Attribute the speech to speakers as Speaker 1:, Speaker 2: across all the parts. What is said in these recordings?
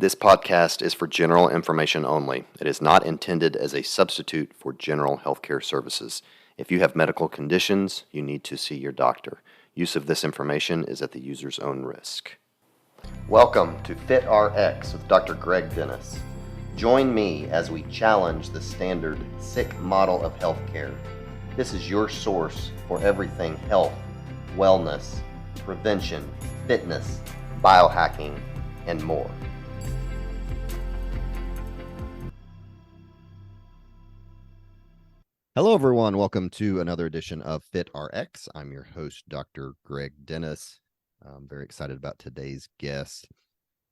Speaker 1: This podcast is for general information only. It is not intended as a substitute for general healthcare services. If you have medical conditions, you need to see your doctor. Use of this information is at the user's own risk. Welcome to Fit RX with Dr. Greg Dennis. Join me as we challenge the standard sick model of healthcare. This is your source for everything health, wellness, prevention, fitness, biohacking, and more. Hello, everyone. Welcome to another edition of Fit RX. I'm your host, Dr. Greg Dennis. I'm very excited about today's guest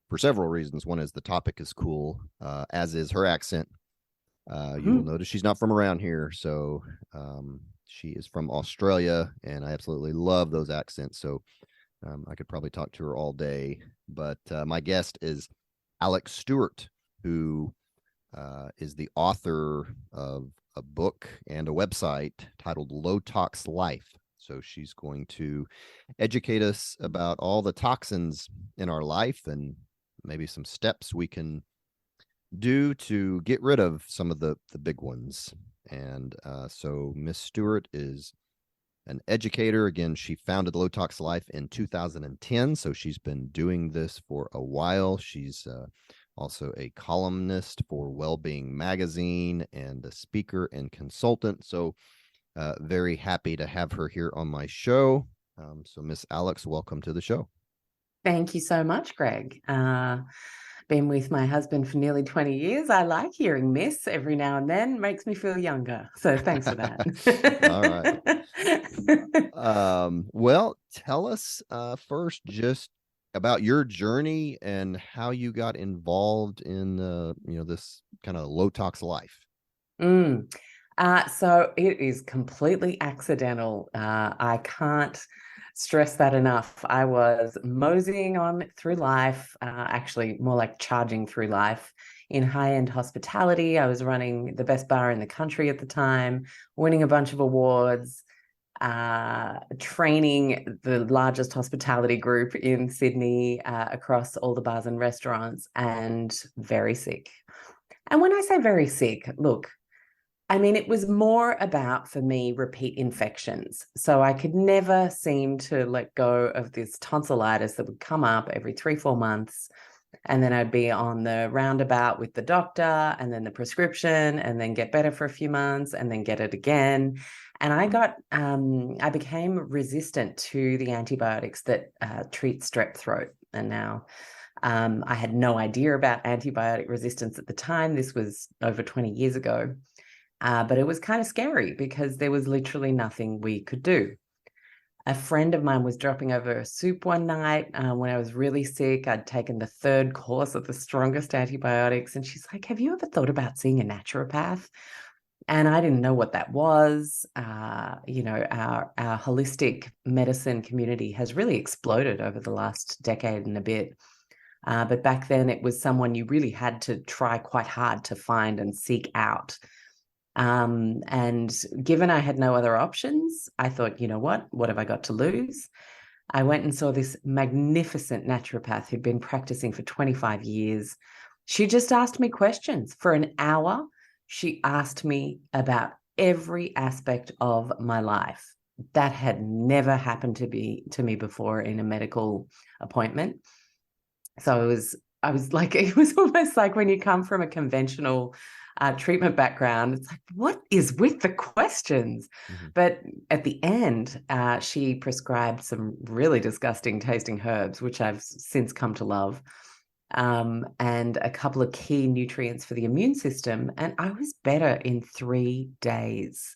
Speaker 1: for several reasons. One is the topic is cool, as is her accent. You will notice she's not from around here, so she is from Australia, and I absolutely love those accents. So I could probably talk to her all day. But my guest is Alexx Stuart, who is the author of a book and a website titled Low Tox Life. So she's going to educate us about all the toxins in our life and maybe some steps we can do to get rid of some of the big ones. And so Miss Stuart is an educator. Again, she founded Low Tox Life in 2010. So she's been doing this for a while. She's also a columnist for Wellbeing magazine and a speaker and consultant. So very happy to have her here on my show. So Miss Alexx, welcome to the show.
Speaker 2: Thank you so much, Greg. Been with my husband for nearly 20 years. I like hearing Miss every now and then. Makes me feel younger. So thanks for that.
Speaker 1: All right. Well, tell us first just about your journey and how you got involved in this kind of low tox life.
Speaker 2: So it is completely accidental. I can't stress that enough. I was moseying on through life, actually more like charging through life in high-end hospitality. I was running the best bar in the country at the time, winning a bunch of awards, training the largest hospitality group in Sydney across all the bars and restaurants, and very sick. And when I say very sick, look, I mean, it was more about, for me, repeat infections. So I could never seem to let go of this tonsillitis that would come up every 3-4 months. And then I'd be on the roundabout with the doctor and then the prescription and then get better for a few months and then get it again. And I became resistant to the antibiotics that treat strep throat. And now I had no idea about antibiotic resistance at the time. This was over 20 years ago. But it was kind of scary because there was literally nothing we could do. A friend of mine was dropping over a soup one night when I was really sick. I'd taken the 3rd course of the strongest antibiotics. And she's like, have you ever thought about seeing a naturopath? And I didn't know what that was. Our holistic medicine community has really exploded over the last decade and a bit. But back then it was someone you really had to try quite hard to find and seek out. And given I had no other options, I thought, you know what have I got to lose? I went and saw this magnificent naturopath who'd been practicing for 25 years. She just asked me questions for an hour. She asked me about every aspect of my life. That had never happened to me before in a medical appointment. So I was like, it was almost like when you come from a conventional treatment background, it's like, what is with the questions? Mm-hmm. But at the end, she prescribed some really disgusting tasting herbs, which I've since come to love, and a couple of key nutrients for the immune system. And I was better in 3 days.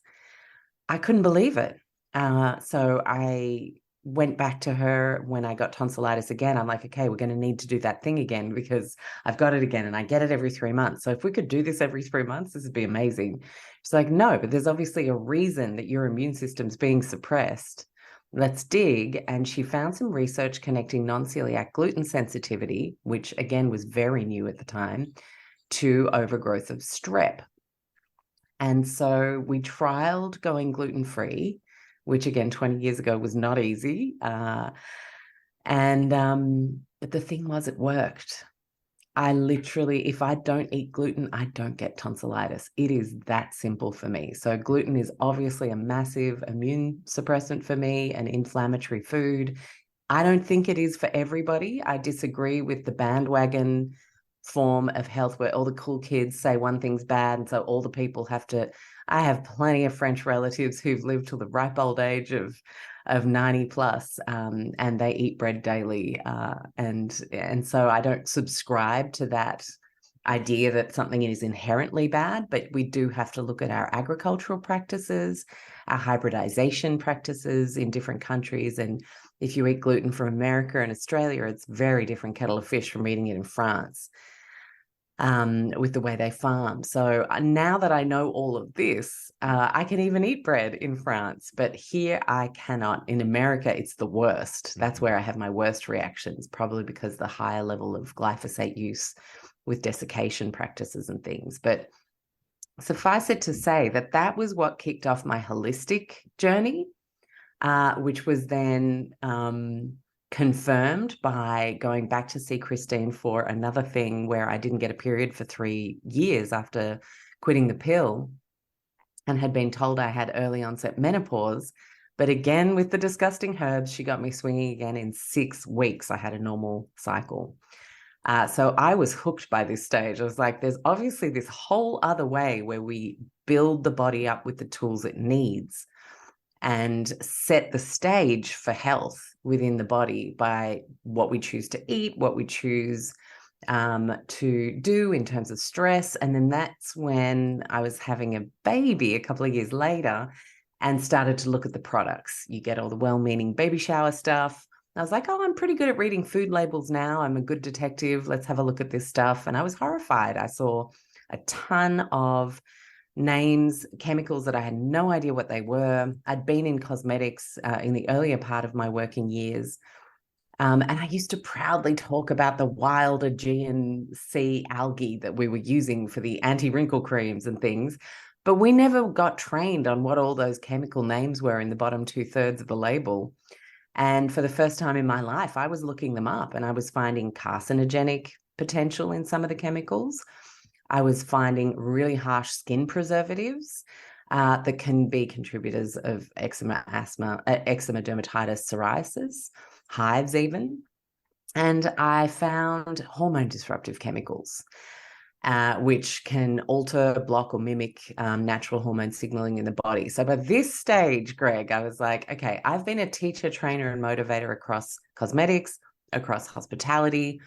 Speaker 2: I couldn't believe it. So I went back to her when I got tonsillitis again. I'm like, okay, we're going to need to do that thing again because I've got it again and I get it every 3 months. So if we could do this every 3 months, this would be amazing. She's like, no, but there's obviously a reason that your immune system's being suppressed. Let's dig. And she found some research connecting non-celiac gluten sensitivity, which again was very new at the time, to overgrowth of strep. And so we trialed going gluten-free, which again, 20 years ago was not easy. But the thing was, it worked. I literally, if I don't eat gluten, I don't get tonsillitis. It is that simple for me. So gluten is obviously a massive immune suppressant for me, an inflammatory food. I don't think it is for everybody. I disagree with the bandwagon form of health where all the cool kids say one thing's bad, and so all the people have to. I have plenty of French relatives who've lived till the ripe old age of 90 plus, and they eat bread daily. And so I don't subscribe to that idea that something is inherently bad, but we do have to look at our agricultural practices, our hybridization practices in different countries. And if you eat gluten from America and Australia, it's very different kettle of fish from eating it in France, with the way they farm. So now that I know all of this, I can even eat bread in France, but here I cannot. In America, it's the worst. That's where I have my worst reactions, probably because the higher level of glyphosate use with desiccation practices and things. But suffice it to say that that was what kicked off my holistic journey, which was then confirmed by going back to see Christine for another thing where I didn't get a period for 3 years after quitting the pill, and had been told I had early onset menopause. But again, with the disgusting herbs, she got me swinging again. In 6 weeks, I had a normal cycle. So I was hooked by this stage. I was like, there's obviously this whole other way where we build the body up with the tools it needs and set the stage for health within the body by what we choose to eat, what we choose to do in terms of stress. And then that's when I was having a baby a couple of years later and started to look at the products. You get all the well-meaning baby shower stuff. I was like, oh, I'm pretty good at reading food labels now. I'm a good detective. Let's have a look at this stuff. And I was horrified. I saw a ton of names, chemicals that I had no idea what they were. I'd been in cosmetics in the earlier part of my working years. And I used to proudly talk about the wild Aegean Sea algae that we were using for the anti-wrinkle creams and things. But we never got trained on what all those chemical names were in the bottom 2/3 of the label. And for the first time in my life, I was looking them up and I was finding carcinogenic potential in some of the chemicals. I was finding really harsh skin preservatives that can be contributors of eczema, asthma, eczema, dermatitis, psoriasis, hives even. And I found hormone disruptive chemicals, which can alter, block, or mimic natural hormone signaling in the body. So by this stage, Greg, I was like, okay, I've been a teacher, trainer, and motivator across cosmetics, across hospitality.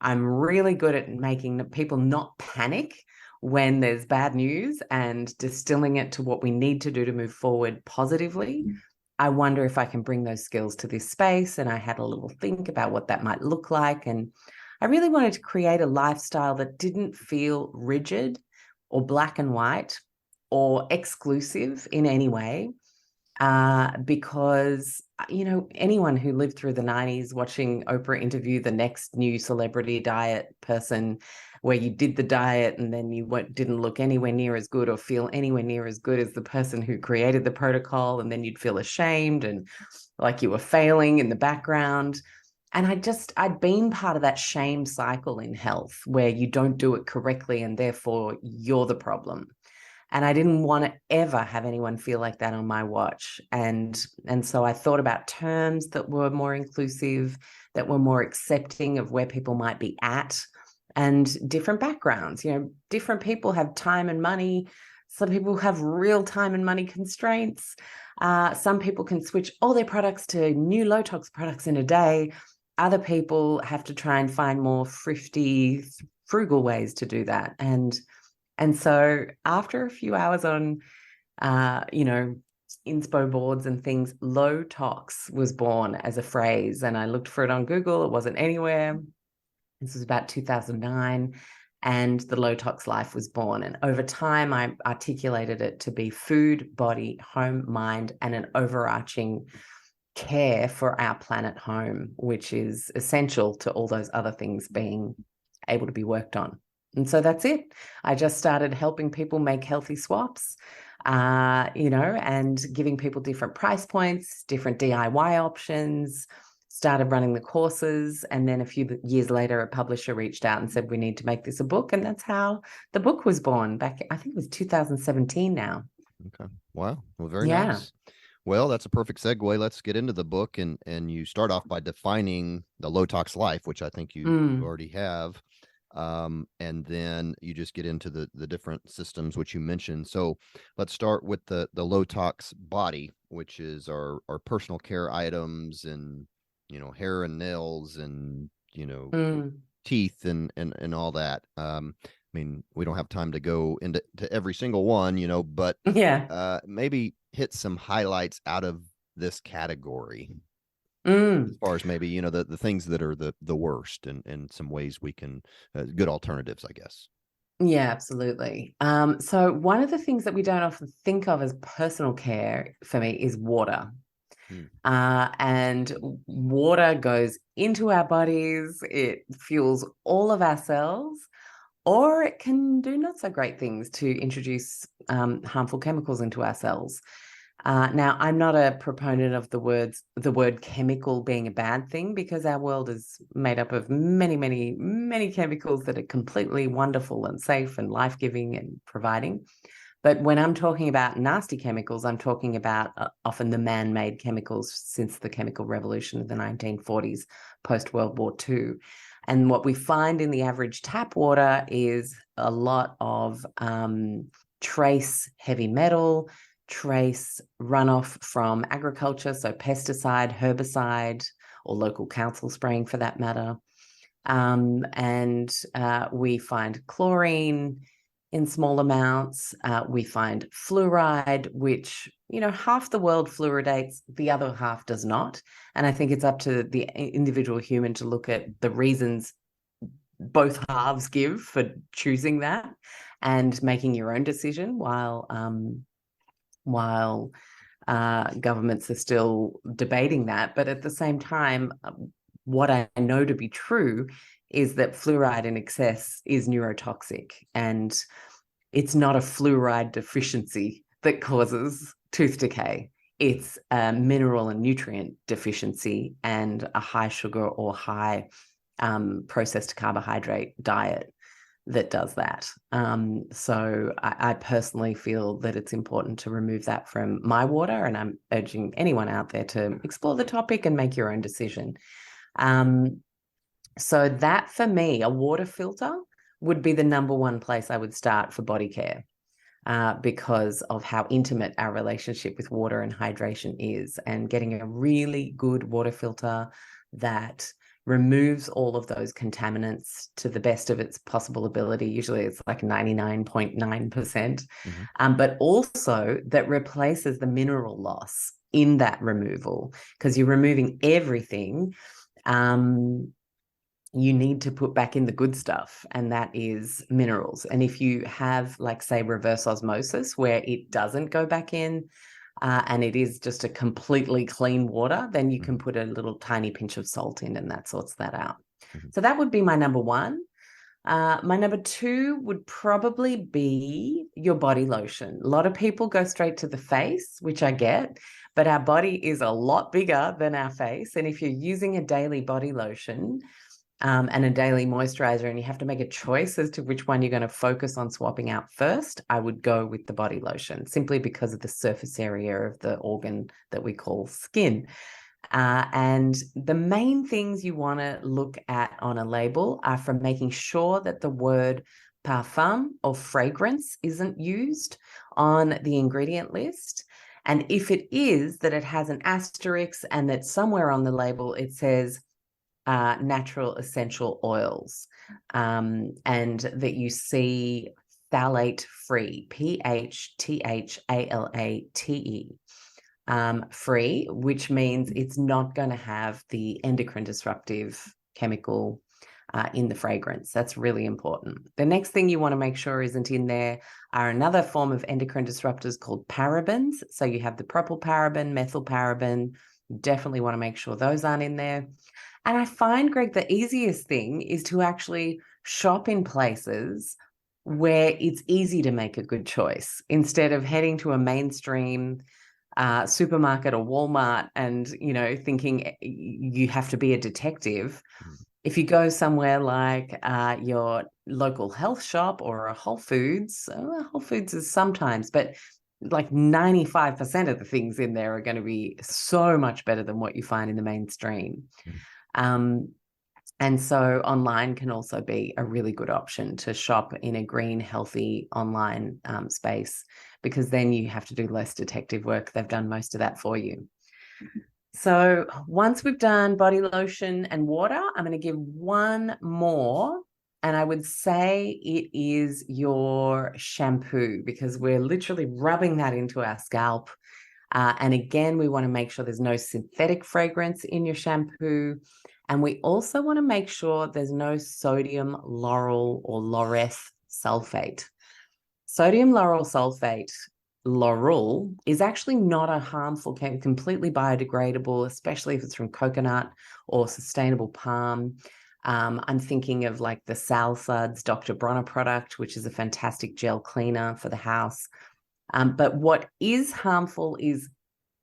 Speaker 2: I'm really good at making people not panic when there's bad news and distilling it to what we need to do to move forward positively. I wonder if I can bring those skills to this space. And I had a little think about what that might look like. And I really wanted to create a lifestyle that didn't feel rigid or black and white or exclusive in any way. Because, you know, anyone who lived through the 90s watching Oprah interview the next new celebrity diet person, where you did the diet and then you didn't look anywhere near as good or feel anywhere near as good as the person who created the protocol, and then you'd feel ashamed and like you were failing in the background. And I'd been part of that shame cycle in health where you don't do it correctly and therefore you're the problem. And I didn't want to ever have anyone feel like that on my watch. And so I thought about terms that were more inclusive, that were more accepting of where people might be at and different backgrounds. You know, different people have time and money. Some people have real time and money constraints. Some people can switch all their products to new low tox products in a day. Other people have to try and find more thrifty, frugal ways to do that. And so after a few hours on, inspo boards and things, low tox was born as a phrase. And I looked for it on Google. It wasn't anywhere. This was about 2009. And the Low Tox Life was born. And over time, I articulated it to be food, body, home, mind, and an overarching care for our planet home, which is essential to all those other things being able to be worked on. And so that's it. I just started helping people make healthy swaps, and giving people different price points, different DIY options, started running the courses. And then a few years later, a publisher reached out and said, we need to make this a book. And that's how the book was born back, I think it was 2017 now.
Speaker 1: Okay. Wow. Well, very
Speaker 2: Yeah.
Speaker 1: nice. Well, that's a perfect segue. Let's get into the book, and you start off by defining the Low Tox Life, which I think you already have, and then you just get into the different systems which you mentioned. So let's start with the Low Tox body, which is our personal care items, and hair and nails, and teeth, and all that. I mean, we don't have time to go into every single one, but
Speaker 2: yeah,
Speaker 1: maybe hit some highlights out of this category as far as maybe, the things that are the worst, and some ways we can, good alternatives, I guess.
Speaker 2: Yeah, absolutely. So one of the things that we don't often think of as personal care for me is water. And water goes into our bodies, it fuels all of our cells, or it can do not so great things to introduce harmful chemicals into our cells. Now, I'm not a proponent of the word chemical being a bad thing, because our world is made up of many, many, many chemicals that are completely wonderful and safe and life-giving and providing. But when I'm talking about nasty chemicals, I'm talking about often the man-made chemicals since the chemical revolution of the 1940s, post-World War II. And what we find in the average tap water is a lot of trace heavy metal, trace runoff from agriculture, so pesticide, herbicide, or local council spraying for that matter. And we find chlorine in small amounts. We find fluoride, which, half the world fluoridates, the other half does not. And I think it's up to the individual human to look at the reasons both halves give for choosing that and making your own decision, while governments are still debating that. But at the same time, what I know to be true is that fluoride in excess is neurotoxic, and it's not a fluoride deficiency that causes tooth decay. It's a mineral and nutrient deficiency and a high sugar or high processed carbohydrate diet that does that. So I personally feel that it's important to remove that from my water, and I'm urging anyone out there to explore the topic and make your own decision. So that, for me, a water filter would be the number one place I would start for body care, because of how intimate our relationship with water and hydration is. And getting a really good water filter that removes all of those contaminants to the best of its possible ability. Usually it's like 99.9%, but also that replaces the mineral loss in that removal, because you're removing everything. You need to put back in the good stuff, and that is minerals. And if you have, like, say, reverse osmosis, where it doesn't go back in, and it is just a completely clean water, then you can put a little tiny pinch of salt in, and that sorts that out. So that would be my number one. My number two would probably be your body lotion. A lot of people go straight to the face, which I get, but our body is a lot bigger than our face. And if you're using a daily body lotion, and a daily moisturizer, and you have to make a choice as to which one you're going to focus on swapping out first, I would go with the body lotion, simply because of the surface area of the organ that we call skin. And the main things you want to look at on a label are from making sure that the word parfum or fragrance isn't used on the ingredient list. And if it is, that it has an asterisk, and that somewhere on the label it says natural essential oils, and that you see phthalate free, PHTHALATE, free, which means it's not going to have the endocrine disruptive chemical in the fragrance. That's really important. The next thing you want to make sure isn't in there are another form of endocrine disruptors called parabens. So you have the propylparaben, methylparaben. You definitely want to make sure those aren't in there. And I find, Greg, the easiest thing is to actually shop in places where it's easy to make a good choice, instead of heading to a mainstream supermarket or Walmart and, thinking you have to be a detective. If you go somewhere like your local health shop or a Whole Foods is sometimes, but like 95% of the things in there are going to be so much better than what you find in the mainstream. And so online can also be a really good option to shop in a green, healthy online space, because then you have to do less detective work. They've done most of that for you. So once we've done body lotion and water, I'm going to give one more. And I would say it is your shampoo, because we're literally rubbing that into our scalp. And again, we want to make sure there's no synthetic fragrance in your shampoo. And we also want to make sure there's no sodium lauryl or laureth sulfate. Sodium lauryl sulfate, lauryl, is actually not a harmful chemical, completely biodegradable, especially if it's from coconut or sustainable palm. I'm thinking of like the Salsuds Dr. Bronner product, which is a fantastic gel cleaner for the house. But what is harmful is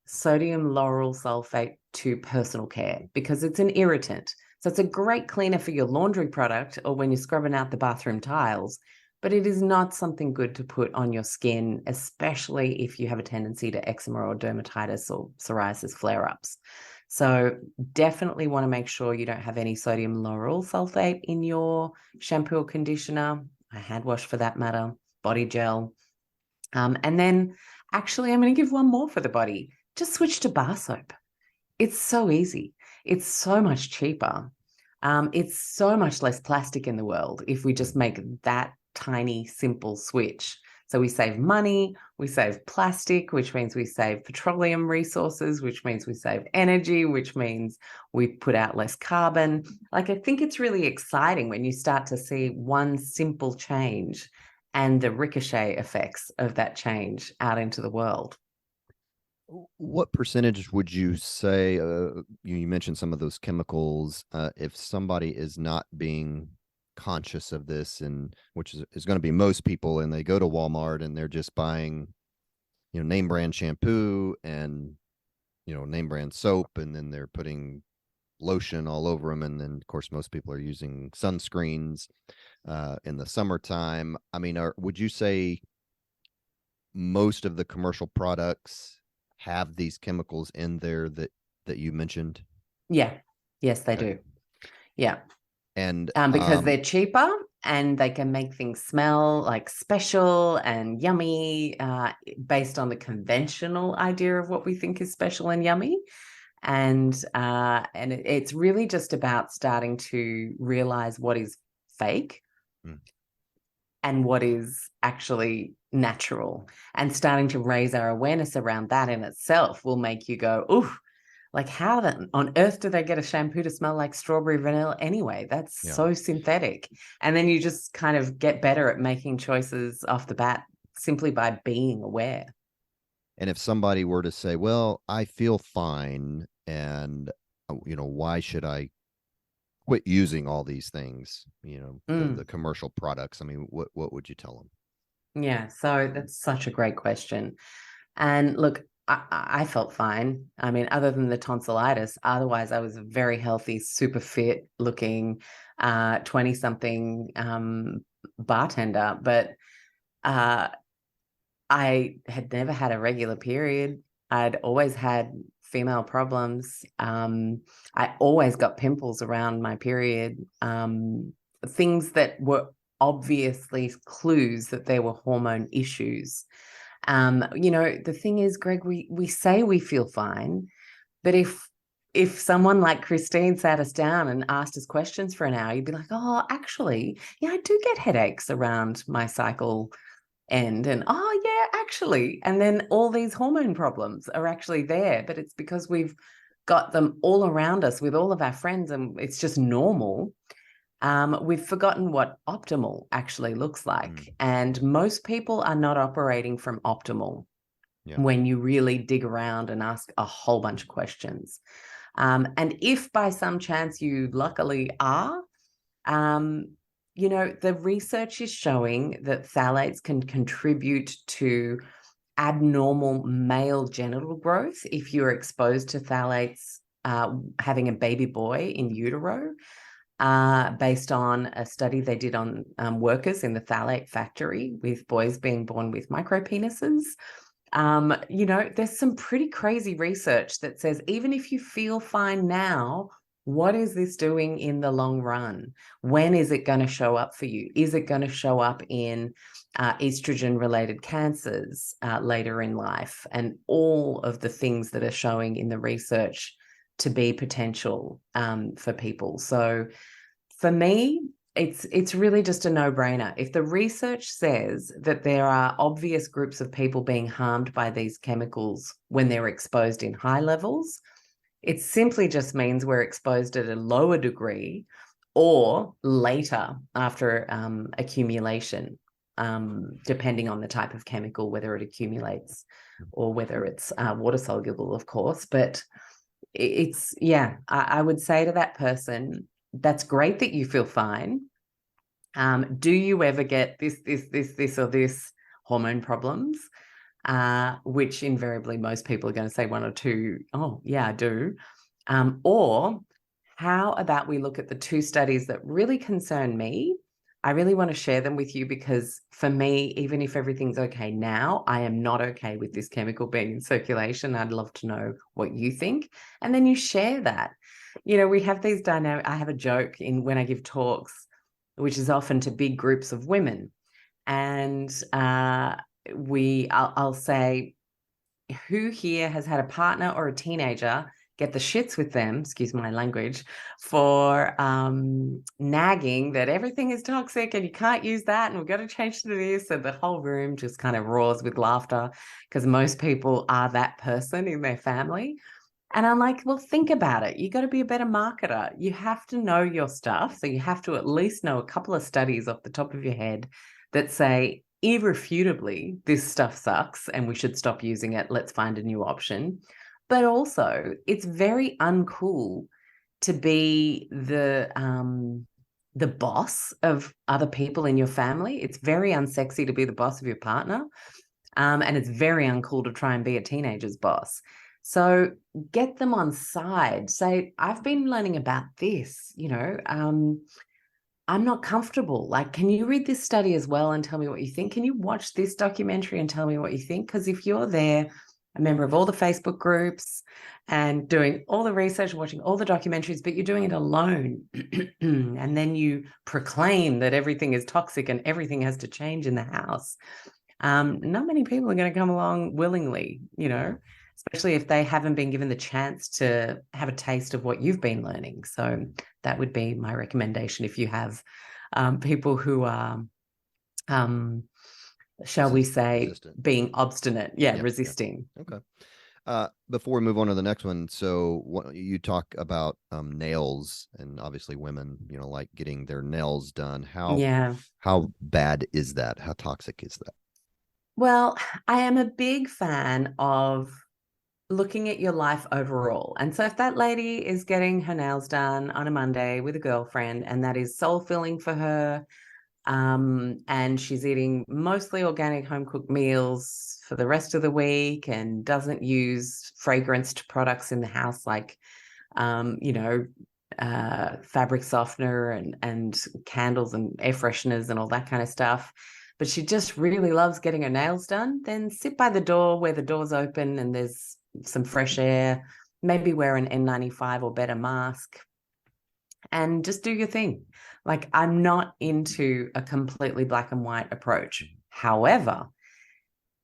Speaker 2: sodium lauryl sulfate to personal care, because it's an irritant. So it's a great cleaner for your laundry product or when you're scrubbing out the bathroom tiles, but it is not something good to put on your skin, especially if you have a tendency to eczema or dermatitis or psoriasis flare-ups. So definitely want to make sure you don't have any sodium lauryl sulfate in your shampoo or conditioner, a hand wash for that matter, body gel. And then actually, I'm going to give one more for the body. Just switch to bar soap. It's so easy. It's so much cheaper. It's so much less plastic in the world if we just make that tiny, simple switch. So we save money, we save plastic, which means we save petroleum resources, which means we save energy, which means we put out less carbon. Like, I think it's really exciting when you start to see one simple change and the ricochet effects of that change out into the world.
Speaker 1: What percentage would you say, you mentioned some of those chemicals, if somebody is not being conscious of this, and which is going to be most people, and they go to Walmart and they're just buying, name brand shampoo and, name brand soap, and then they're putting lotion all over them. And then of course, most people are using sunscreens in the summertime. I mean, would you say most of the commercial products have these chemicals in there that you mentioned?
Speaker 2: Yeah. Yes, they do. Yeah.
Speaker 1: And
Speaker 2: because they're cheaper and they can make things smell like special and yummy, based on the conventional idea of what we think is special and yummy. And it's really just about starting to realize what is fake and what is actually natural, and starting to raise our awareness around that in itself will make you go, ooh, like, how on earth do they get a shampoo to smell like strawberry vanilla anyway? That's so synthetic. And then you just kind of get better at making choices off the bat simply by being aware.
Speaker 1: And if somebody were to say, well, I feel fine, and why should I quit using all these things, the commercial products? I mean, what would you tell them?
Speaker 2: Yeah, so that's such a great question. And look, I felt fine. I mean, other than the tonsillitis, otherwise I was a very healthy, super fit looking 20-something bartender. But I had never had a regular period. I'd always had female problems. I always got pimples around my period. Things that were obviously clues that there were hormone issues. The thing is, Greg, we say we feel fine, but if someone like Christine sat us down and asked us questions for an hour, you'd be like, oh, actually, yeah, I do get headaches around my cycle end. And oh, yeah, actually. And then all these hormone problems are actually there, but it's because we've got them all around us with all of our friends and it's just normal. We've forgotten what optimal actually looks like. And most people are not operating from optimal when you really dig around and ask a whole bunch of questions. And if by some chance you luckily are, the research is showing that phthalates can contribute to abnormal male genital growth if you're exposed to phthalates having a baby boy in utero, based on a study they did on workers in the phthalate factory with boys being born with micropenises. There's some pretty crazy research that says even if you feel fine now, what is this doing in the long run? When is it going to show up for you? Is it going to show up in estrogen-related cancers later in life? And all of the things that are showing in the research to be potential for people. So for me, it's really just a no-brainer. If the research says that there are obvious groups of people being harmed by these chemicals when they're exposed in high levels, it simply just means we're exposed at a lower degree or later after accumulation, depending on the type of chemical, whether it accumulates or whether it's water soluble, of course. But I would say to that person, that's great that you feel fine. Do you ever get this, or this hormone problems? Which invariably most people are going to say one or two, oh, yeah, I do. Or how about we look at the two studies that really concern me? I really want to share them with you because for me, even if everything's okay now, I am not okay with this chemical being in circulation. I'd love to know what you think. And then you share that. We have these dynamic. I have a joke when I give talks, which is often to big groups of women. And I'll say, who here has had a partner or a teenager get the shits with them, excuse my language, for nagging that everything is toxic and you can't use that and we've got to change to this, and the whole room just kind of roars with laughter because most people are that person in their family. And I'm like, well, think about it. You got to be a better marketer. You have to know your stuff. So you have to at least know a couple of studies off the top of your head that say, irrefutably, this stuff sucks and we should stop using it. Let's find a new option. But also, it's very uncool to be the boss of other people in your family. It's very unsexy to be the boss of your partner. And it's very uncool to try and be a teenager's boss. So get them on side. Say, I've been learning about this, I'm not comfortable. Like, can you read this study as well and tell me what you think? Can you watch this documentary and tell me what you think? Because if you're there, a member of all the Facebook groups and doing all the research, watching all the documentaries, but you're doing it alone, and then you proclaim that everything is toxic and everything has to change in the house, not many people are going to come along willingly, especially if they haven't been given the chance to have a taste of what you've been learning. So that would be my recommendation if you have people who are, shall we say, resistant. Being obstinate. Yeah, resisting.
Speaker 1: Yeah. Okay. Before we move on to the next one, so you talk about nails, and obviously women, like getting their nails done. How bad is that? How toxic is that?
Speaker 2: Well, I am a big fan of looking at your life overall. And so if that lady is getting her nails done on a Monday with a girlfriend and that is soul filling for her, and she's eating mostly organic home cooked meals for the rest of the week and doesn't use fragranced products in the house like, fabric softener and candles and air fresheners and all that kind of stuff, but she just really loves getting her nails done, then sit by the door where the door's open and there's some fresh air, maybe wear an N95 or better mask, and just do your thing. Like, I'm not into a completely black and white approach. However,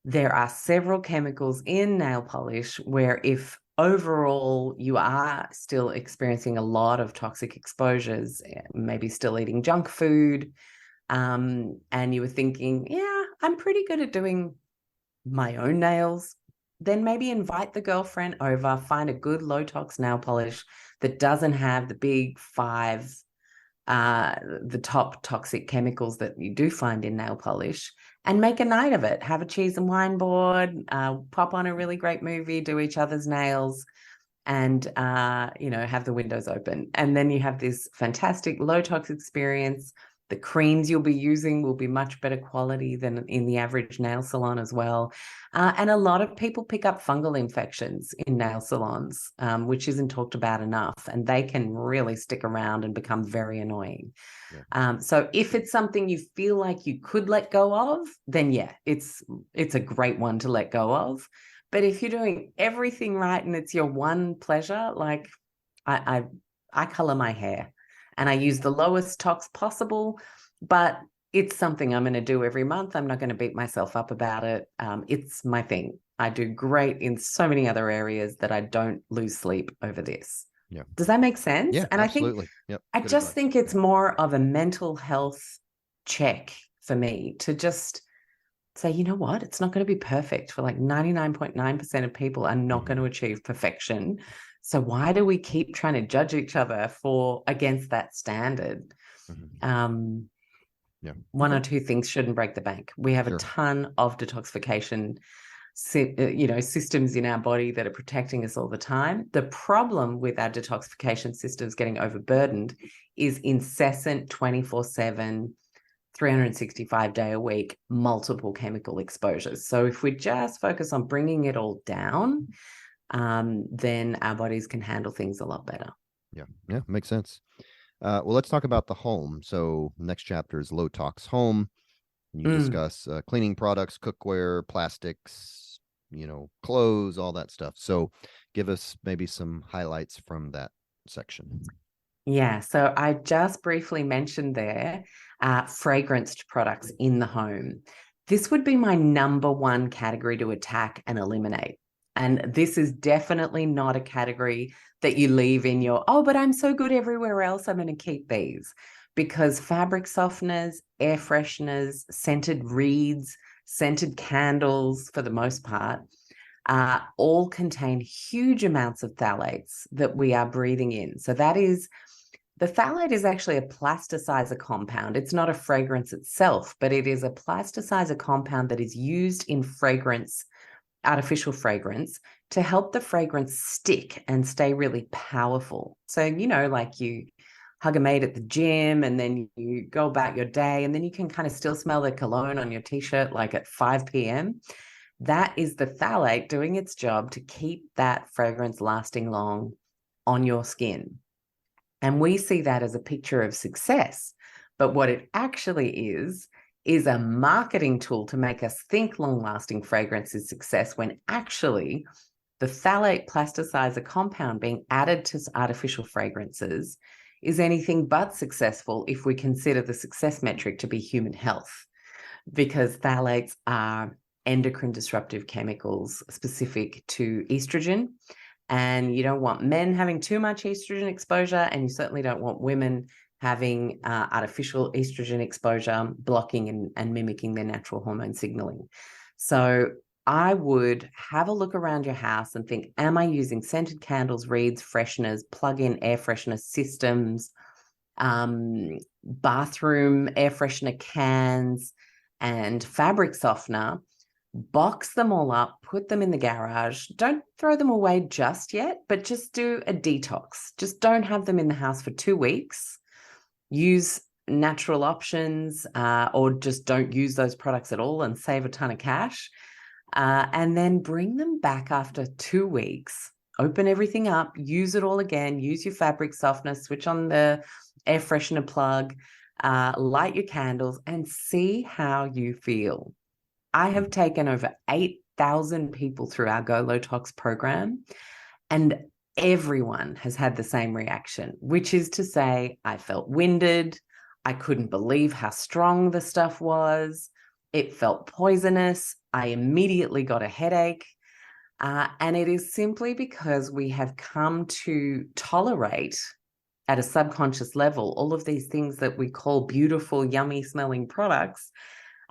Speaker 2: there are several chemicals in nail polish where if overall you are still experiencing a lot of toxic exposures, maybe still eating junk food, and you were thinking, yeah, I'm pretty good at doing my own nails, then maybe invite the girlfriend over, find a good low tox nail polish that doesn't have the big five, the top toxic chemicals that you do find in nail polish, and make a night of it. Have a cheese and wine board, pop on a really great movie, do each other's nails, and have the windows open. And then you have this fantastic low tox experience The creams you'll be using will be much better quality than in the average nail salon as well. And a lot of people pick up fungal infections in nail salons, which isn't talked about enough, and they can really stick around and become very annoying.
Speaker 1: Yeah.
Speaker 2: So if it's something you feel like you could let go of, then yeah, it's a great one to let go of. But if you're doing everything right and it's your one pleasure, like I color my hair and I use the lowest tox possible, but it's something I'm going to do every month. I'm not going to beat myself up about it. It's my thing. I do great in so many other areas that I don't lose sleep over this.
Speaker 1: Yeah.
Speaker 2: Does that make sense?
Speaker 1: Yeah,
Speaker 2: And I think
Speaker 1: absolutely. Yep.
Speaker 2: I
Speaker 1: Good
Speaker 2: just
Speaker 1: advice.
Speaker 2: think it's more of a mental health check for me to just say, you know what? It's not going to be perfect for like 99.9% of people are not going to achieve perfection. So why do we keep trying to judge each other for against that standard?
Speaker 1: Yeah.
Speaker 2: One
Speaker 1: Okay.
Speaker 2: or two things shouldn't break the bank. We have a ton of detoxification systems in our body that are protecting us all the time. The problem with our detoxification systems getting overburdened is incessant 24/7, 365-day a week, multiple chemical exposures. So if we just focus on bringing it all down, then our bodies can handle things a lot better.
Speaker 1: Yeah. Yeah. Makes sense. Well, let's talk about the home. So next chapter is Low Tox Home. You discuss cleaning products, cookware, plastics, clothes, all that stuff. So give us maybe some highlights from that section.
Speaker 2: Yeah, so I just briefly mentioned there fragranced products in the home. This would be my number one category to attack and eliminate. And this is definitely not a category that you leave in your, oh, but I'm so good everywhere else, I'm going to keep these. Because fabric softeners, air fresheners, scented reeds, scented candles, for the most part, all contain huge amounts of phthalates that we are breathing in. So the phthalate is actually a plasticizer compound. It's not a fragrance itself, but it is a plasticizer compound that is used in fragrance, artificial fragrance, to help the fragrance stick and stay really powerful. So, like you hug a mate at the gym and then you go about your day and then you can kind of still smell the cologne on your t-shirt like at 5 p.m. That is the phthalate doing its job to keep that fragrance lasting long on your skin. And we see that as a picture of success. But what it actually is a marketing tool to make us think long-lasting fragrance is success, when actually the phthalate plasticizer compound being added to artificial fragrances is anything but successful if we consider the success metric to be human health, because phthalates are endocrine disruptive chemicals specific to estrogen. And you don't want men having too much estrogen exposure, and you certainly don't want women having artificial estrogen exposure, blocking and mimicking their natural hormone signaling. So I would have a look around your house and think, am I using scented candles, reeds, fresheners, plug-in air freshener systems, bathroom air freshener cans, and fabric softener? Box them all up, put them in the garage. Don't throw them away just yet, but just do a detox. Just don't have them in the house for 2 weeks. Use natural options, or just don't use those products at all and save a ton of cash. And then bring them back after 2 weeks. Open everything up, use it all again, use your fabric softener, switch on the air freshener plug, light your candles, and see how you feel. I have taken over 8,000 people through our Go Low Tox program, and everyone has had the same reaction, which is to say, I felt winded. I couldn't believe how strong the stuff was. It felt poisonous. I immediately got a headache. And it is simply because we have come to tolerate at a subconscious level all of these things that we call beautiful, yummy smelling products,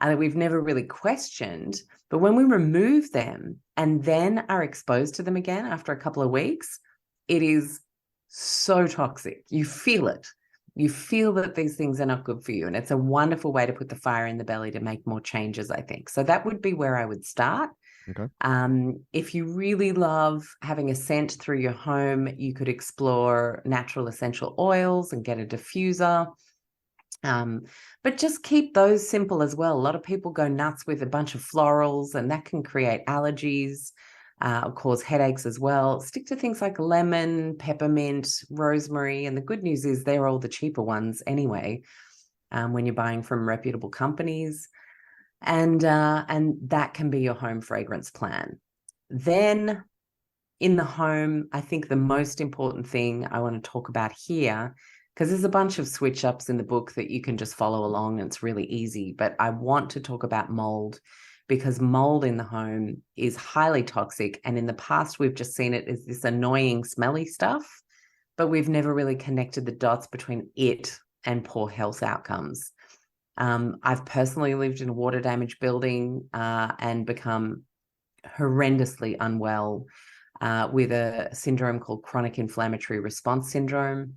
Speaker 2: and that we've never really questioned. But when we remove them and then are exposed to them again after a couple of weeks, it is so toxic. You feel it. You feel that these things are not good for you. And it's a wonderful way to put the fire in the belly to make more changes, I think. So that would be where I would start.
Speaker 1: Okay.
Speaker 2: If you really love having a scent through your home, you could explore natural essential oils and get a diffuser. But just keep those simple as well. A lot of people go nuts with a bunch of florals, and that can create allergies, cause headaches as well. Stick to things like lemon, peppermint, rosemary, and the good news is they're all the cheaper ones anyway, when you're buying from reputable companies. And that can be your home fragrance plan. Then in the home, I think the most important thing I want to talk about here, because there's a bunch of switch ups in the book that you can just follow along and it's really easy, but I want to talk about mold because mold in the home is highly toxic. And in the past, we've just seen it as this annoying, smelly stuff, but we've never really connected the dots between it and poor health outcomes. I've personally lived in a water damaged building and become horrendously unwell with a syndrome called chronic inflammatory response syndrome.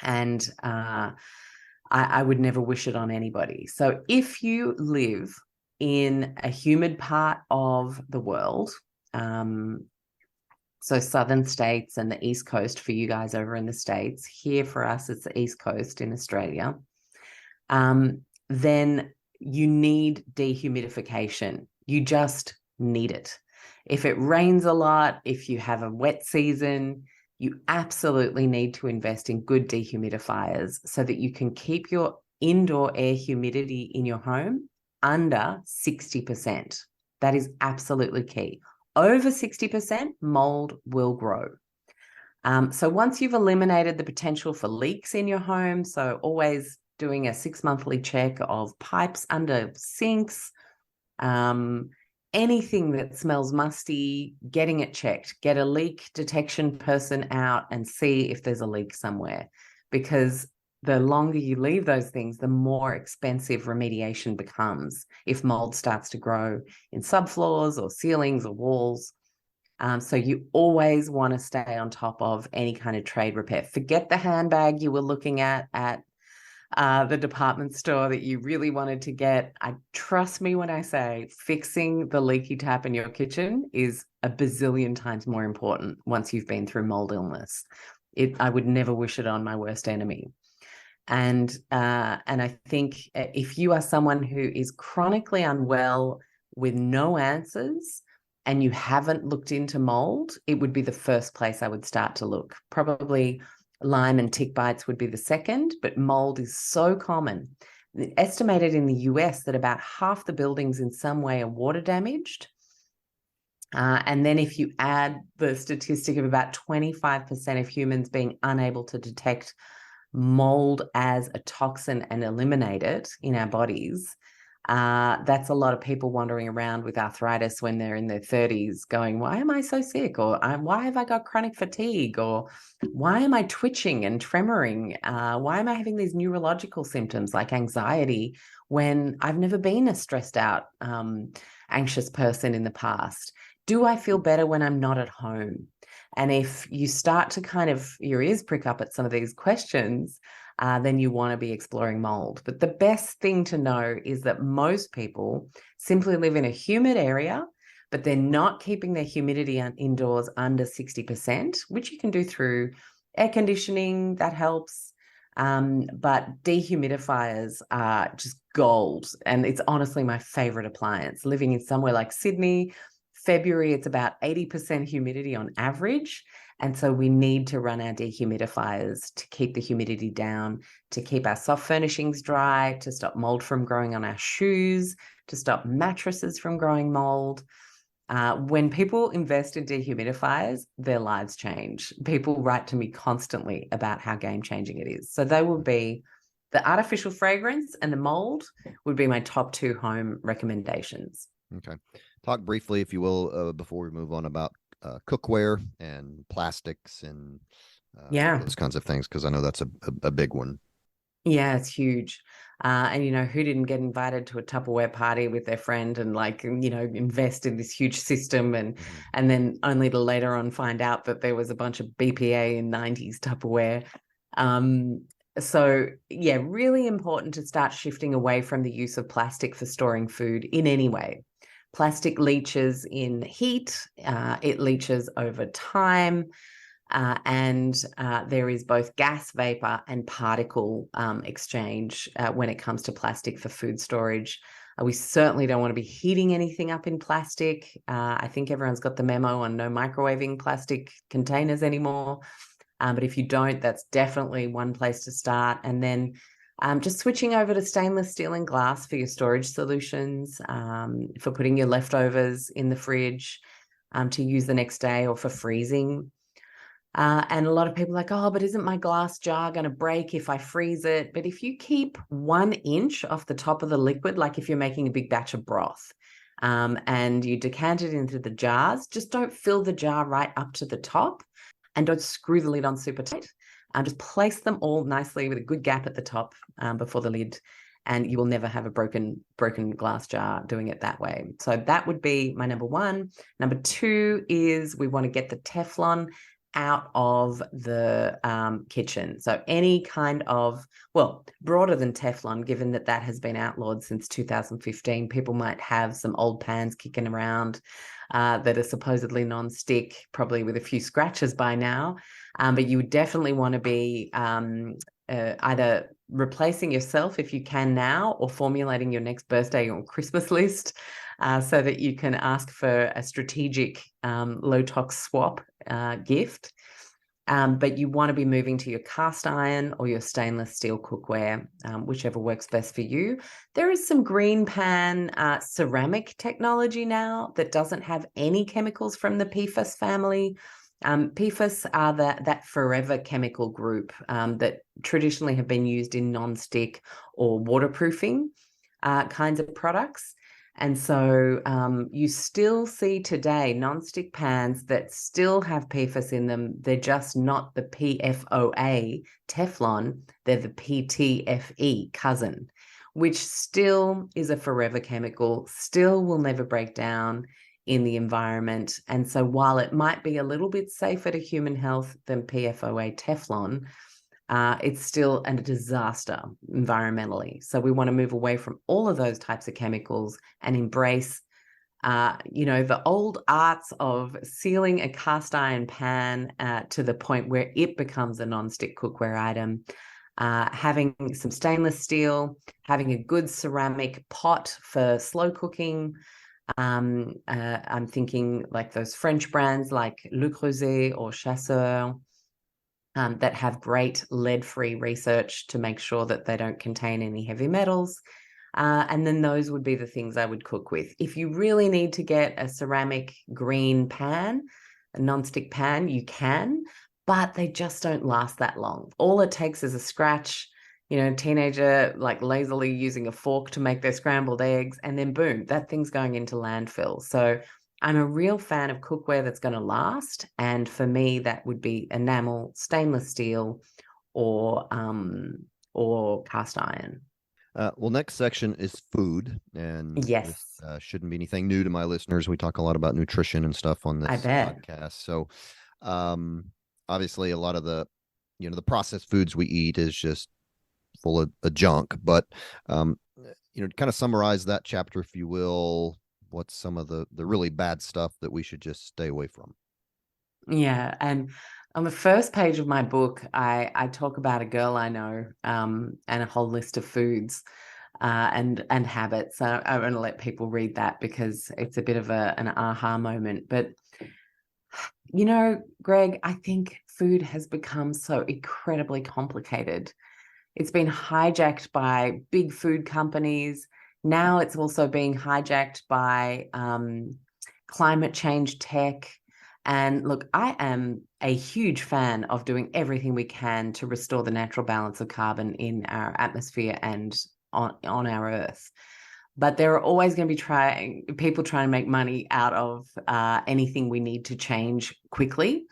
Speaker 2: And I would never wish it on anybody. So if you live in a humid part of the world, so southern states and the East Coast for you guys over in the States, here for us, it's the East Coast in Australia, then you need dehumidification. You just need it. If it rains a lot, if you have a wet season, you absolutely need to invest in good dehumidifiers so that you can keep your indoor air humidity in your home under 60%. That is absolutely key. Over 60%, mold will grow. So once you've eliminated the potential for leaks in your home, so always doing a 6-monthly check of pipes under sinks, anything that smells musty, getting it checked, get a leak detection person out and see if there's a leak somewhere. Because the longer you leave those things, the more expensive remediation becomes if mold starts to grow in subfloors or ceilings or walls. So you always want to stay on top of any kind of trade repair. Forget the handbag you were looking at the department store that you really wanted to get. Trust me when I say fixing the leaky tap in your kitchen is a bazillion times more important once you've been through mold illness. I would never wish it on my worst enemy. And I think if you are someone who is chronically unwell with no answers and you haven't looked into mold, it would be the first place I would start to look. Probably Lyme and tick bites would be the second, but mold is so common. Estimated in the US that about half the buildings in some way are water damaged. And then if you add the statistic of about 25% of humans being unable to detect mold as a toxin and eliminate it in our bodies, that's a lot of people wandering around with arthritis when they're in their 30s going, why am I so sick? Or why have I got chronic fatigue? Or why am I twitching and tremoring? Why am I having these neurological symptoms like anxiety when I've never been a stressed out, anxious person in the past? Do I feel better when I'm not at home? And if you start to kind of, your ears prick up at some of these questions, then you want to be exploring mold. But the best thing to know is that most people simply live in a humid area, but they're not keeping their humidity indoors under 60%, which you can do through air conditioning, that helps. But dehumidifiers are just gold. And it's honestly my favorite appliance. Living in somewhere like Sydney, February, it's about 80% humidity on average. And so we need to run our dehumidifiers to keep the humidity down, to keep our soft furnishings dry, to stop mold from growing on our shoes, to stop mattresses from growing mold. When people invest in dehumidifiers, their lives change. People write to me constantly about how game-changing it is. So they will be the artificial fragrance and the mold would be my top 2 home recommendations.
Speaker 1: Okay. Talk briefly, if you will, before we move on, about cookware and plastics and those kinds of things, because I know that's a big one.
Speaker 2: Yeah, it's huge. And, who didn't get invited to a Tupperware party with their friend and invest in this huge system and then only to later on find out that there was a bunch of BPA in 90s Tupperware. So, yeah, really important to start shifting away from the use of plastic for storing food in any way. Plastic leaches in heat, it leaches over time. and there is both gas, vapor, and particle exchange when it comes to plastic for food storage. We certainly don't want to be heating anything up in plastic. I think everyone's got the memo on no microwaving plastic containers anymore. But if you don't, that's definitely one place to start. And then just switching over to stainless steel and glass for your storage solutions, for putting your leftovers in the fridge to use the next day, or for freezing. And a lot of people are like, oh, but isn't my glass jar going to break if I freeze it? But if you keep 1 inch off the top of the liquid, like if you're making a big batch of broth, and you decant it into the jars, just don't fill the jar right up to the top, and don't screw the lid on super tight. Just place them all nicely with a good gap at the top before the lid, and you will never have a broken glass jar doing it that way. So that would be my number one. Number two is we want to get the Teflon out of the kitchen. So any kind of, well, broader than Teflon, given that that has been outlawed since 2015, people might have some old pans kicking around that are supposedly non-stick, probably with a few scratches by now. But you would definitely want to be either replacing yourself if you can now, or formulating your next birthday or Christmas list so that you can ask for a strategic low tox swap gift. But you want to be moving to your cast iron or your stainless steel cookware, whichever works best for you. There is some green pan ceramic technology now that doesn't have any chemicals from the PFAS family. PFAS are that forever chemical group that traditionally have been used in non-stick or waterproofing kinds of products. And so you still see today non-stick pans that still have PFAS in them. They're just not the PFOA Teflon. They're the PTFE cousin, which still is a forever chemical, still will never break down in the environment. And so while it might be a little bit safer to human health than PFOA Teflon, it's still a disaster environmentally. So we want to move away from all of those types of chemicals and embrace, the old arts of sealing a cast iron pan to the point where it becomes a non-stick cookware item. Having some stainless steel, having a good ceramic pot for slow cooking. I'm thinking like those French brands like Le Creuset or Chasseur, that have great lead-free research to make sure that they don't contain any heavy metals. And then those would be the things I would cook with. If you really need to get a ceramic green pan, a non-stick pan, you can, but they just don't last that long. All it takes is a scratch, teenager like lazily using a fork to make their scrambled eggs, and then boom, that thing's going into landfill. So I'm a real fan of cookware that's going to last. And for me, that would be enamel, stainless steel, or cast iron.
Speaker 1: Well, next section is food, and
Speaker 2: Yes,
Speaker 1: this shouldn't be anything new to my listeners. We talk a lot about nutrition and stuff on
Speaker 2: I
Speaker 1: this
Speaker 2: bet.
Speaker 1: podcast. So, obviously, a lot of the processed foods we eat is just full of junk. But to kind of summarize that chapter, if you will, what's some of the really bad stuff that we should just stay away from?
Speaker 2: Yeah. And on the first page of my book, I talk about a girl I know and a whole list of foods and habits. So I want to let people read that because it's a bit of an aha moment. But, Greg, I think food has become so incredibly complicated. It's been hijacked by big food companies. Now it's also being hijacked by climate change tech. And look, I am a huge fan of doing everything we can to restore the natural balance of carbon in our atmosphere and on our Earth. But there are always going to be people trying to make money out of anything we need to change quickly.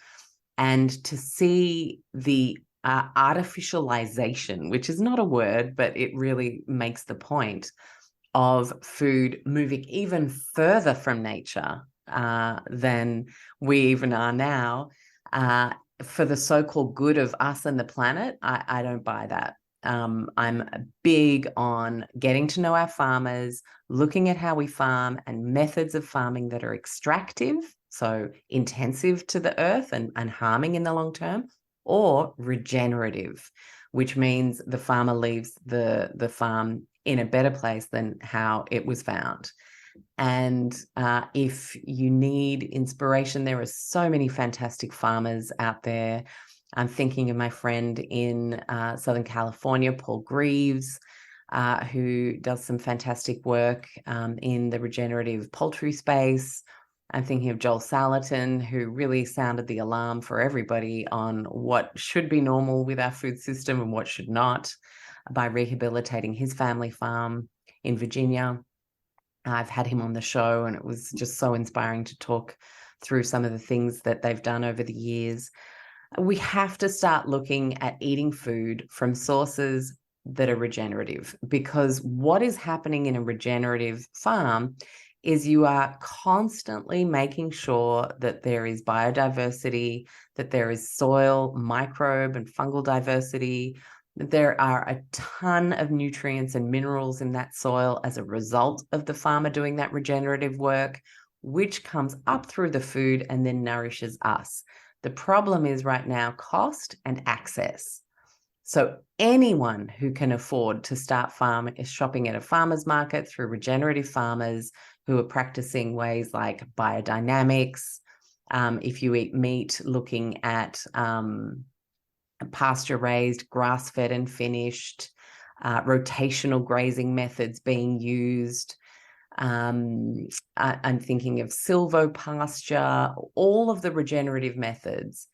Speaker 2: And to see the artificialization, which is not a word, but it really makes the point of food moving even further from nature than we even are now, for the so-called good of us and the planet. I don't buy that. I'm big on getting to know our farmers, looking at how we farm and methods of farming that are extractive so intensive to the earth and harming in the long term, or regenerative, which means the farmer leaves the farm in a better place than how it was found. And if you need inspiration, there are so many fantastic farmers out there. I'm thinking of my friend in Southern California, Paul Greaves, who does some fantastic work in the regenerative poultry space. I'm thinking of Joel Salatin, who really sounded the alarm for everybody on what should be normal with our food system and what should not by rehabilitating his family farm in Virginia. I've had him on the show, and it was just so inspiring to talk through some of the things that they've done over the years. We have to start looking at eating food from sources that are regenerative, because what is happening in a regenerative farm is you are constantly making sure that there is biodiversity, that there is soil, microbe, and fungal diversity. There are a ton of nutrients and minerals in that soil as a result of the farmer doing that regenerative work, which comes up through the food and then nourishes us. The problem is right now cost and access. So anyone who can afford to start shopping at a farmer's market through regenerative farmers who are practicing ways like biodynamics, if you eat meat, looking at pasture-raised, grass-fed and finished, rotational grazing methods being used. I'm thinking of silvopasture, all of the regenerative methods.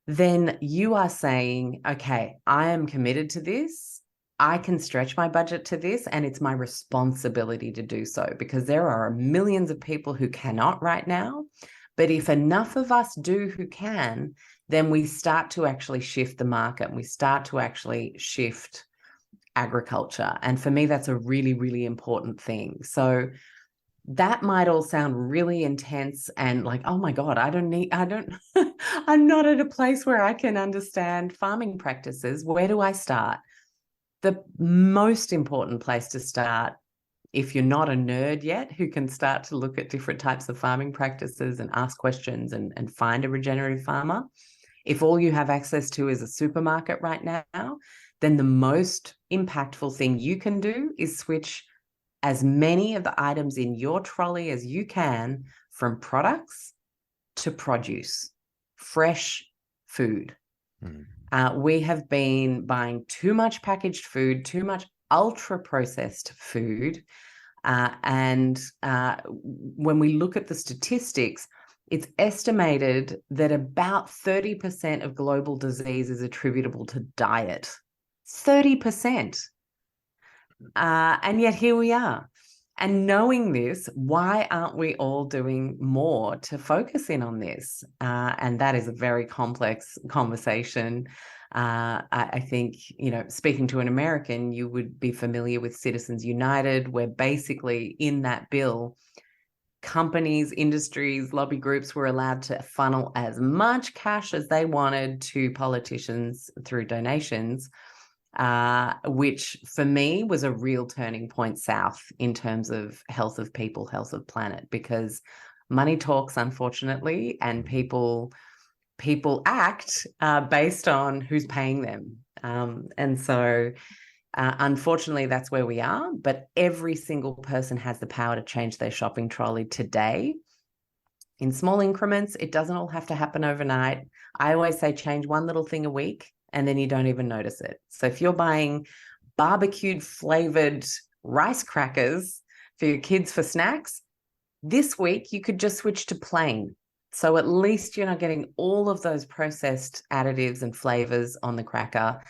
Speaker 2: Then you are saying, okay, I am committed to this. I can stretch my budget to this, and it's my responsibility to do so, because there are millions of people who cannot right now. But if enough of us do who can, then we start to actually shift the market, and we start to actually shift agriculture. And for me, that's a really, really important thing. So that might all sound really intense and like, oh my God, I'm not at a place where I can understand farming practices. Where do I start? The most important place to start, if you're not a nerd yet, who can start to look at different types of farming practices and ask questions and find a regenerative farmer. If all you have access to is a supermarket right now, then the most impactful thing you can do is switch as many of the items in your trolley as you can from products to produce, fresh food. We have been buying too much packaged food, too much ultra-processed food. And when we look at the statistics, it's estimated that about 30% of global disease is attributable to diet. 30%. And yet here we are. And knowing this, why aren't we all doing more to focus in on this? And that is a very complex conversation. I think, speaking to an American, you would be familiar with Citizens United, where basically in that bill, companies, industries, lobby groups were allowed to funnel as much cash as they wanted to politicians through donations, which for me was a real turning point south in terms of health of people, health of planet, because money talks, unfortunately, and people act based on who's paying them. And so unfortunately, that's where we are. But every single person has the power to change their shopping trolley today in small increments. It doesn't all have to happen overnight. I always say change one little thing a week, and then you don't even notice it. So if you're buying barbecued flavored rice crackers for your kids for snacks, this week you could just switch to plain. So at least you're not getting all of those processed additives and flavors on the cracker.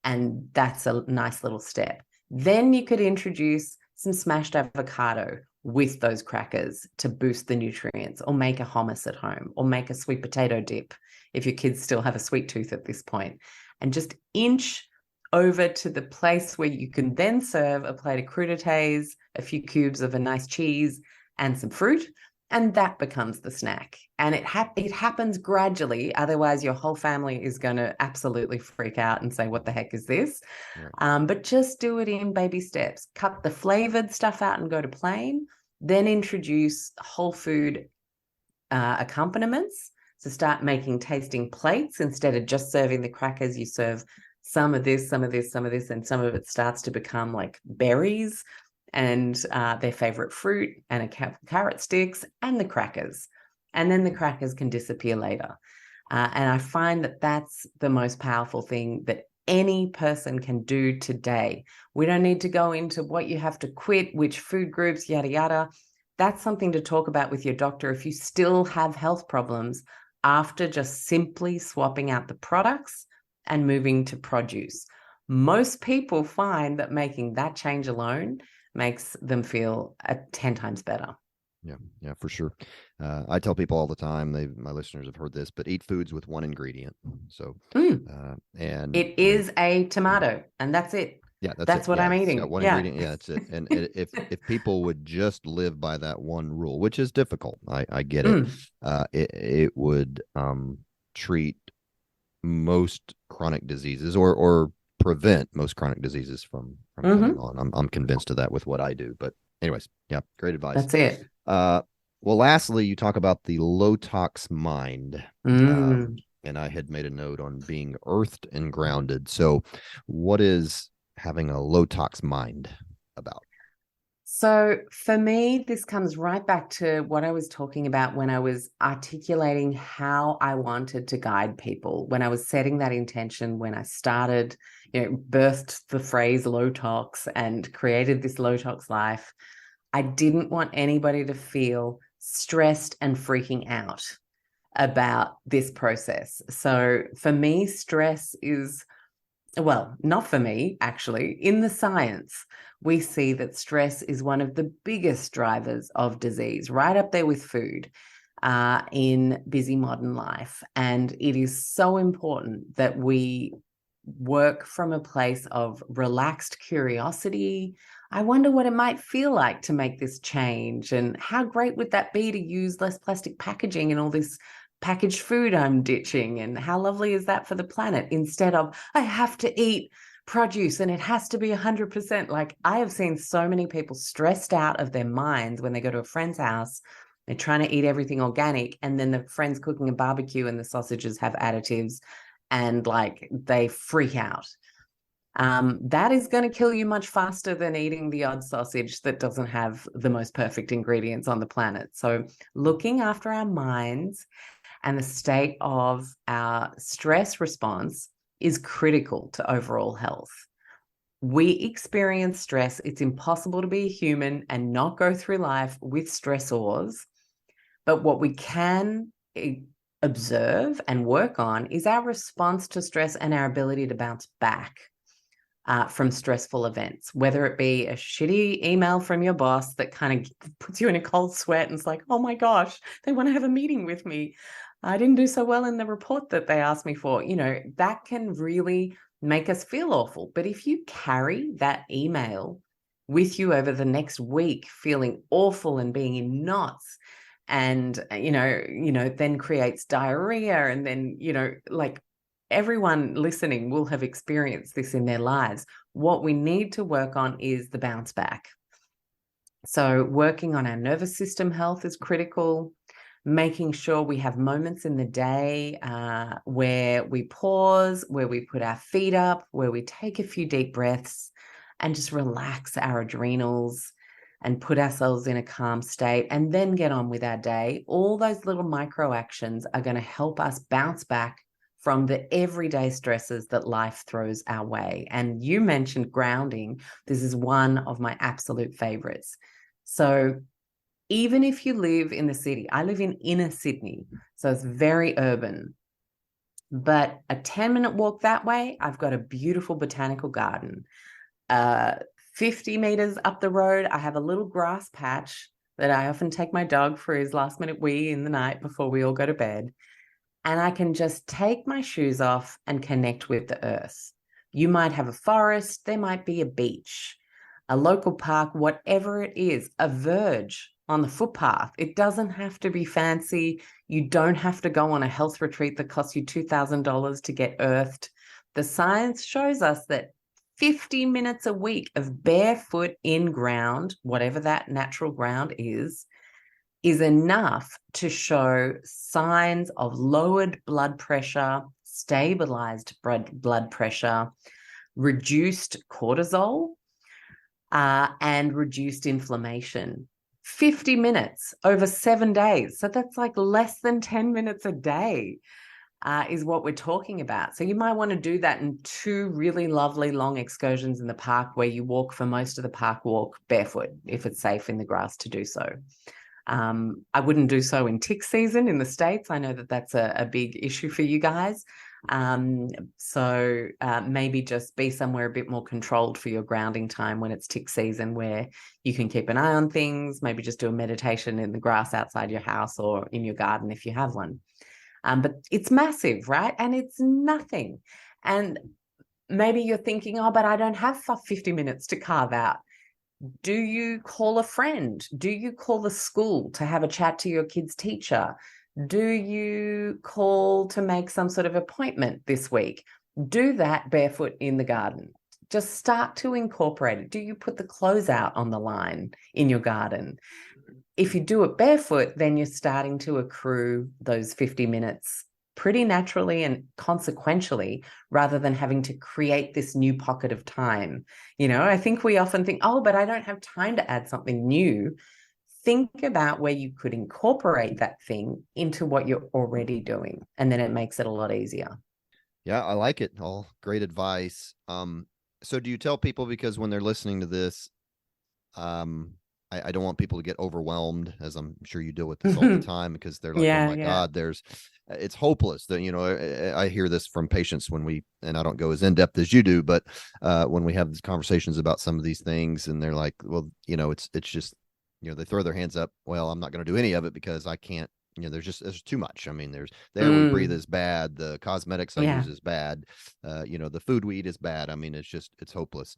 Speaker 2: And that's a nice little step. Then you could introduce some smashed avocado with those crackers to boost the nutrients, or make a hummus at home, or make a sweet potato dip if your kids still have a sweet tooth at this point. And just inch over to the place where you can then serve a plate of crudités, a few cubes of a nice cheese, and some fruit. And that becomes the snack. And it happens gradually. Otherwise, your whole family is going to absolutely freak out and say, what the heck is this? Right. But just do it in baby steps. Cut the flavored stuff out and go to plain. Then introduce whole food accompaniments. So start making tasting plates. Instead of just serving the crackers, you serve some of this, some of this, some of this, and some of it starts to become like berries and their favorite fruit, and carrot sticks and the crackers. And then the crackers can disappear later. And I find that that's the most powerful thing that any person can do today. We don't need to go into what you have to quit, which food groups, yada, yada. That's something to talk about with your doctor if you still have health problems after just simply swapping out the products and moving to produce. Most people find that making that change alone makes them feel 10 times better.
Speaker 1: Yeah, for sure. I tell people all the time, my listeners have heard this, but eat foods with one ingredient. So, and
Speaker 2: it is a tomato, and that's it.
Speaker 1: Yeah, that's
Speaker 2: That's
Speaker 1: it.
Speaker 2: what
Speaker 1: Yeah,
Speaker 2: I'm
Speaker 1: it's
Speaker 2: eating.
Speaker 1: got one
Speaker 2: Yeah.
Speaker 1: ingredient. Yeah, that's it. And if people would just live by that one rule, which is difficult, I get it. It would treat most chronic diseases, or prevent most chronic diseases from coming on. I'm convinced of that with what I do. But anyways, yeah, great advice.
Speaker 2: That's it.
Speaker 1: Well, lastly, you talk about the low tox mind. And I had made a note on being earthed and grounded. So what is having a low tox mind about?
Speaker 2: So for me, this comes right back to what I was talking about when I was articulating how I wanted to guide people, when I was setting that intention, when I started, birthed the phrase low tox and created this low tox life. I didn't want anybody to feel stressed and freaking out about this process. So for me, stress is, well, not for me, actually. In the science, we see that stress is one of the biggest drivers of disease, right up there with food, in busy modern life. And it is so important that we work from a place of relaxed curiosity. I wonder what it might feel like to make this change, and how great would that be to use less plastic packaging and all this packaged food I'm ditching, and how lovely is that for the planet, instead of I have to eat produce and it has to be 100%. Like, I have seen so many people stressed out of their minds when they go to a friend's house. They're trying to eat everything organic, and then the friend's cooking a barbecue and the sausages have additives, and like they freak out. That is going to kill you much faster than eating the odd sausage that doesn't have the most perfect ingredients on the planet. So looking after our minds and the state of our stress response is critical to overall health. We experience stress. It's impossible to be a human and not go through life with stressors. But what we can observe and work on is our response to stress and our ability to bounce back from stressful events, whether it be a shitty email from your boss that kind of puts you in a cold sweat and it's like, oh my gosh, they want to have a meeting with me. I didn't do so well in the report that they asked me for. That can really make us feel awful. But if you carry that email with you over the next week, feeling awful and being in knots, and then creates diarrhea, and then like everyone listening will have experienced this in their lives. What we need to work on is the bounce back. So working on our nervous system health is critical. Making sure we have moments in the day where we pause, where we put our feet up, where we take a few deep breaths and just relax our adrenals and put ourselves in a calm state, and then get on with our day. All those little micro actions are going to help us bounce back from the everyday stresses that life throws our way. And you mentioned grounding. This is one of my absolute favorites. So even if you live in the city, I live in inner Sydney, so it's very urban. But a 10-minute walk that way, I've got a beautiful botanical garden. 50 meters up the road, I have a little grass patch that I often take my dog for his last minute wee in the night before we all go to bed. And I can just take my shoes off and connect with the earth. You might have a forest, there might be a beach, a local park, whatever it is, a verge on the footpath. It doesn't have to be fancy. You don't have to go on a health retreat that costs you $2,000 to get earthed. The science shows us that 50 minutes a week of barefoot in ground, whatever that natural ground is, is enough to show signs of lowered blood pressure, stabilized blood pressure, reduced cortisol, and reduced inflammation. 50 minutes over 7 days. So that's like less than 10 minutes a day is what we're talking about. So you might want to do that in 2 really lovely long excursions in the park where you walk for most of the park walk barefoot, if it's safe in the grass to do so. I wouldn't do so in tick season in the States. I know that that's a big issue for you guys. So maybe just be somewhere a bit more controlled for your grounding time when it's tick season, where you can keep an eye on things. Maybe just do a meditation in the grass outside your house or in your garden if you have one. But it's massive, right? And it's nothing. And maybe you're thinking, oh, but I don't have 50 minutes to carve out. Do you call a friend? Do you call the school to have a chat to your kid's teacher? Do you call to make some sort of appointment this week? Do that barefoot in the garden. Just start to incorporate it. Do you put the clothes out on the line in your garden? If you do it barefoot, then you're starting to accrue those 50 minutes pretty naturally and consequentially, rather than having to create this new pocket of time. I think we often think, oh, but I don't have time to add something new. Think about where you could incorporate that thing into what you're already doing, and then it makes it a lot easier.
Speaker 1: Yeah, I like it. All great advice. So do you tell people, because when they're listening to this, I don't want people to get overwhelmed, as I'm sure you deal with this all the time, because they're like, oh my God, it's hopeless. That, I hear this from patients and I don't go as in depth as you do, but when we have these conversations about some of these things, and they're like, well, it's just, they throw their hands up. Well, I'm not going to do any of it because I can't, there's too much. I mean, the air we breathe is bad. The cosmetics I use is bad. The food we eat is bad. I mean, it's hopeless.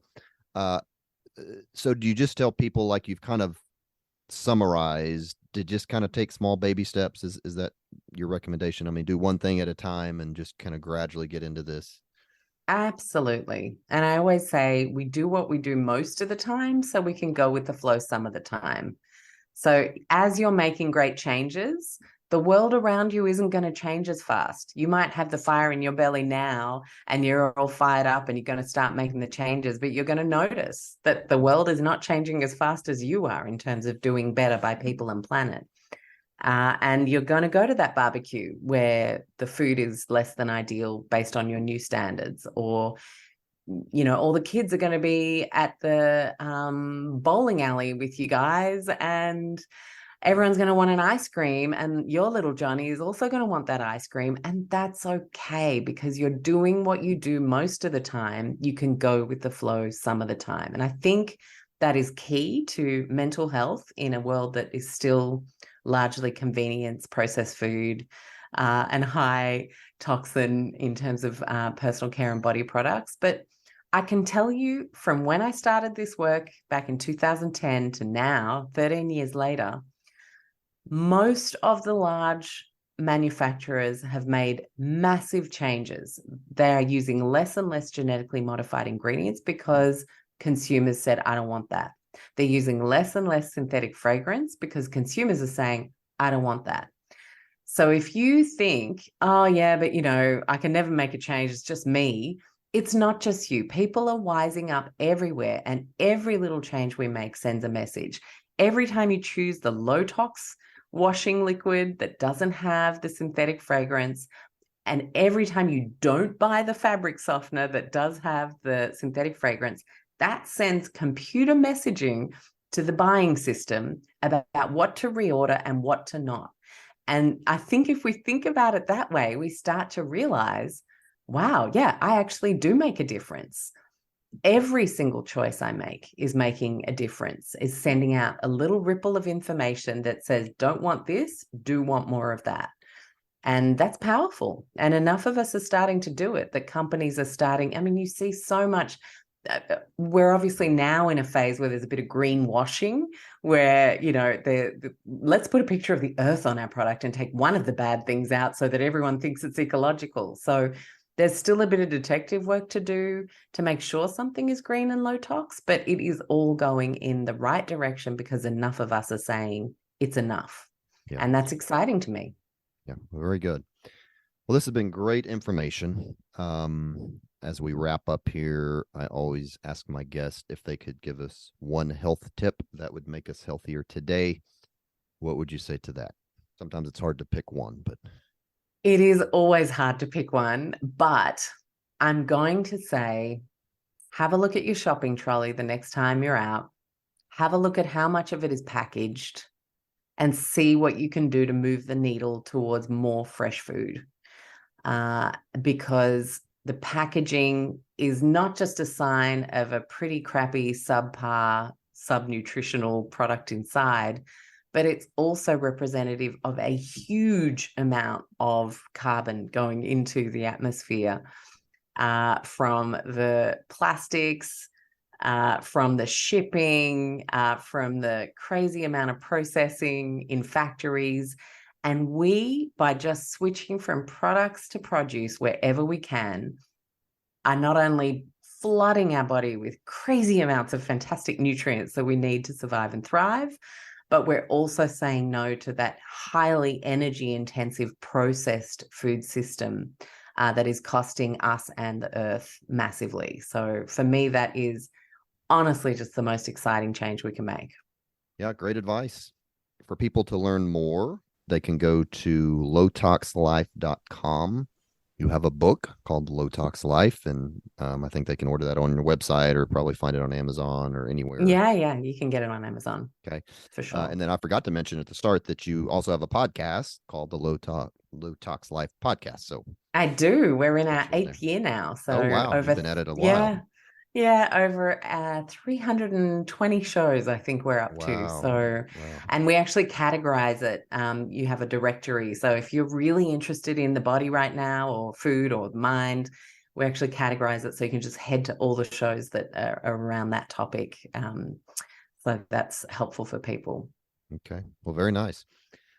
Speaker 1: So do you just tell people, like you've kind of summarized, to just kind of take small baby steps? Is that your recommendation? I mean, do one thing at a time and just kind of gradually get into this?
Speaker 2: Absolutely. And I always say we do what we do most of the time so we can go with the flow some of the time. So as you're making great changes, the world around you isn't going to change as fast. You might have the fire in your belly now and you're all fired up and you're going to start making the changes, but you're going to notice that the world is not changing as fast as you are in terms of doing better by people and planet. And you're going to go to that barbecue where the food is less than ideal based on your new standards, or all the kids are going to be at the bowling alley with you guys, and everyone's going to want an ice cream, and your little Johnny is also going to want that ice cream. And that's okay, because you're doing what you do most of the time. You can go with the flow some of the time. And I think that is key to mental health in a world that is still largely convenience, processed food, and high toxin in terms of personal care and body products. But I can tell you, from when I started this work back in 2010 to now, 13 years later, most of the large manufacturers have made massive changes. They are using less and less genetically modified ingredients because consumers said, I don't want that. They're using less and less synthetic fragrance because consumers are saying, I don't want that. So if you think, oh yeah, but I can never make a change, it's just me. It's not just you. People are wising up everywhere, and every little change we make sends a message. Every time you choose the low tox washing liquid that doesn't have the synthetic fragrance, and every time you don't buy the fabric softener that does have the synthetic fragrance, that sends computer messaging to the buying system about what to reorder and what to not. And I think if we think about it that way, we start to realize, wow, yeah, I actually do make a difference. Every single choice I make is making a difference, is sending out a little ripple of information that says, don't want this, do want more of that. And that's powerful. And enough of us are starting to do it, that companies are starting. I mean, you see so much. We're obviously now in a phase where there's a bit of greenwashing, where, let's put a picture of the earth on our product and take one of the bad things out so that everyone thinks it's ecological. So there's still a bit of detective work to do to make sure something is green and low tox, but it is all going in the right direction because enough of us are saying it's enough.
Speaker 1: Yeah.
Speaker 2: And that's exciting to me.
Speaker 1: Yeah. Very good. Well, this has been great information. As we wrap up here, I always ask my guests if they could give us one health tip that would make us healthier today. What would you say to that? Sometimes it's hard to pick one, but
Speaker 2: It is always hard to pick one, but I'm going to say, have a look at your shopping trolley the next time you're out. Have a look at how much of it is packaged and see what you can do to move the needle towards more fresh food. Because the packaging is not just a sign of a pretty crappy, subpar, subnutritional product inside, but it's also representative of a huge amount of carbon going into the atmosphere from the plastics, from the shipping, from the crazy amount of processing in factories. And we, by just switching from products to produce wherever we can, are not only flooding our body with crazy amounts of fantastic nutrients that we need to survive and thrive, but we're also saying no to that highly energy intensive processed food system that is costing us and the earth massively. So for me, that is honestly just the most exciting change we can make.
Speaker 1: yeah, great advice. For people to learn more, they can go to lowtoxlife.com. You have a book called Low Tox Life, and I think they can order that on your website or probably find it on Amazon or anywhere.
Speaker 2: Yeah, you can get it on Amazon.
Speaker 1: Okay.
Speaker 2: For sure.
Speaker 1: And then I forgot to mention at the start that you also have a podcast called the Low Tox Life podcast. So
Speaker 2: I do. We're in our 8th year now. So
Speaker 1: oh, wow. You've been at it a while.
Speaker 2: Yeah, over 320 shows, I think we're up to. So, and we actually categorize it. You have a directory. So if you're really interested in the body right now or food or mind, we actually categorize it. So you can just head to all the shows that are around that topic. So that's helpful for people.
Speaker 1: Okay. Well, very nice.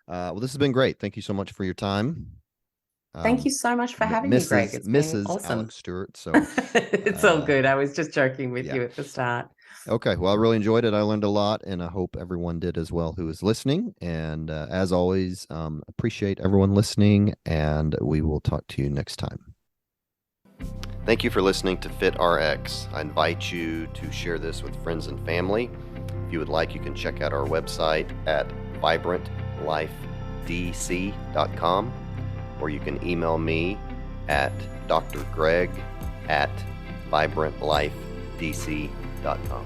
Speaker 1: Well, this has been great. Thank you so much for your time.
Speaker 2: Thank you so much for having me, Greg. It's been awesome.
Speaker 1: Alexx Stuart. So
Speaker 2: it's all good. I was just joking with you at the start.
Speaker 1: Okay. Well, I really enjoyed it. I learned a lot, and I hope everyone did as well who is listening. And as always, appreciate everyone listening, and we will talk to you next time. Thank you for listening to FitRx. I invite you to share this with friends and family. If you would like, you can check out our website at vibrantlifedc.com, or you can email me at drgreg@vibrantlifedc.com.